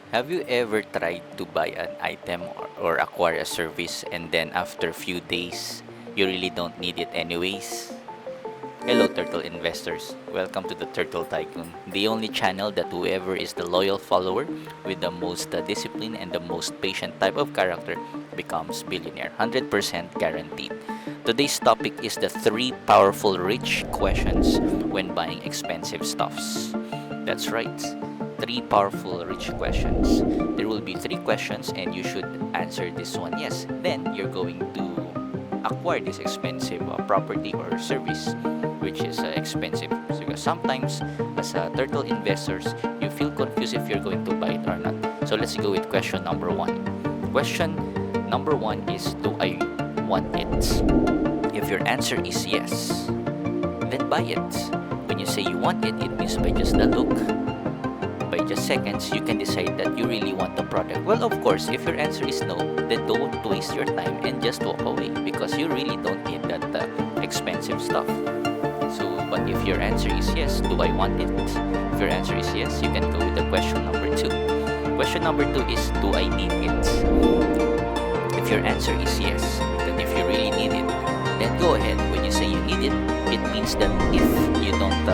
Have you ever tried to buy an item or acquire a service and then after few days you really don't need it anyways? Hello Turtle investors, welcome to the Turtle Tycoon, the only channel that whoever is the loyal follower with the most discipline and the most patient type of character becomes billionaire, 100% guaranteed. Today's topic is the 3 powerful rich questions when buying expensive stuffs. That's right. 3 powerful rich questions. There will be 3 questions and you should answer this one yes. Then you're going to acquire this expensive property or service which is expensive. So because sometimes as turtle investors, you feel confused if you're going to buy it or not. So let's go with question number 1. Question number 1 is, do I want it? If your answer is yes, then buy it. When you say you want it, it means by just the look, by just seconds, you can decide that you really want the product. Well, of course, if your answer is no, then don't waste your time and just walk away because you really don't need that expensive stuff. So, but if your answer is yes, do I want it? If your answer is yes, you can go with the question number 2. Question number 2 is, do I need it? If your answer is yes, then if you really need it, then go ahead. When you say you need it, it means that if you don't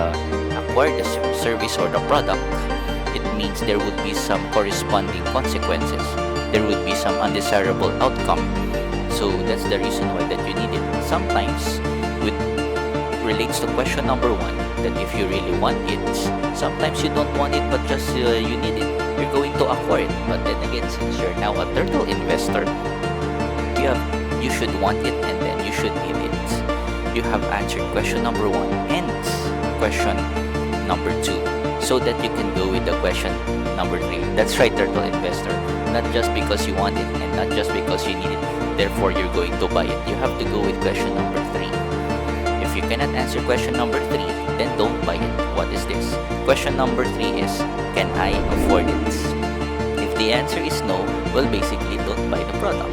acquire the service or the product, it means there would be some corresponding consequences. There would be some undesirable outcome. So that's the reason why that you need it. Sometimes with relates to question number 1, that if you really want it, sometimes you don't want it but just you need it. You're going to acquire it. But then again, since you're now a turtle investor, you should want it and then you should need it. You have answered question number 1 and question number 2, so that you can go with the question number 3. That's right, turtle investor. Not just because you want it and not just because you need it, therefore you're going to buy it. You have to go with question number 3. If you cannot answer question number 3, then don't buy it. What is this? Question number 3 is, can I afford it? If the answer is no, well, basically don't buy the product.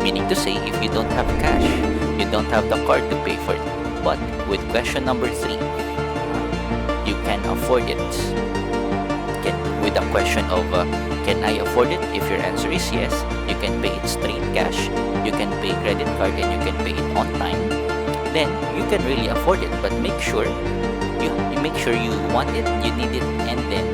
Meaning to say, if you don't have cash, you don't have the card to pay for it. But with question number 3, you can afford it. With the question of can I afford it? If your answer is yes, you can pay it straight cash, you can pay credit card, and you can pay it on time. Then you can really afford it. But make sure you make sure you want it, you need it, and then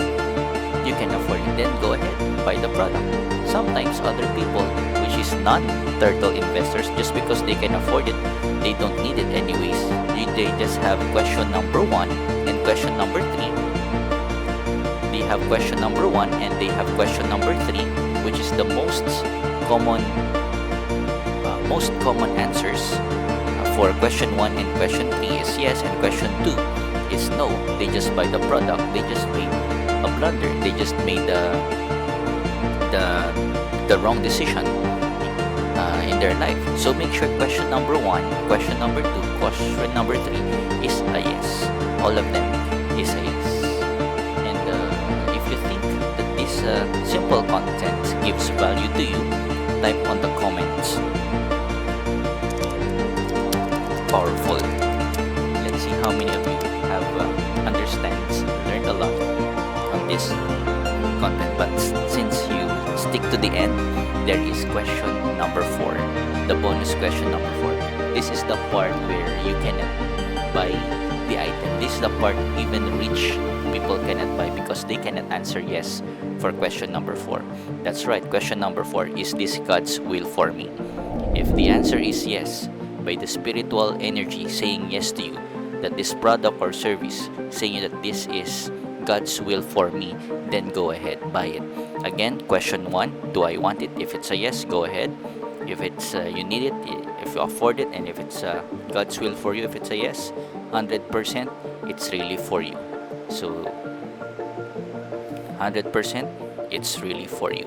you can afford it. Then go ahead, buy the product. Sometimes other people, which is non-turtle investors, just because they can afford it, they don't need it anyways. They just have question number 1 and question number 3. They have question number 1 and they have question number 3, which is the most common answers for question 1 and question 3 is yes, and question 2 is no. They just buy the product. They just made a blunder. They just made the wrong decision in their life. So make sure question number 1, question number 2, question number 3 is a yes. All of them is a yes. And if you think that this simple content gives value to you, type on the comments powerful. Let's see how many of you have learned a lot on this content. But since you stick to the end, there is question number 4, the bonus question number 4. This is the part where you cannot buy the item. This is the part even rich people cannot buy because they cannot answer yes for question number 4. That's right, question number 4, is this God's will for me? If the answer is yes, by the spiritual energy saying yes to you, that this product or service saying that this is God's will for me, then go ahead, buy it. Again, question 1, do I want it? If it's a yes, go ahead. If it's you need it, if you afford it, and if it's God's will for you, if it's a yes, 100%, it's really for you. So 100%, it's really for you.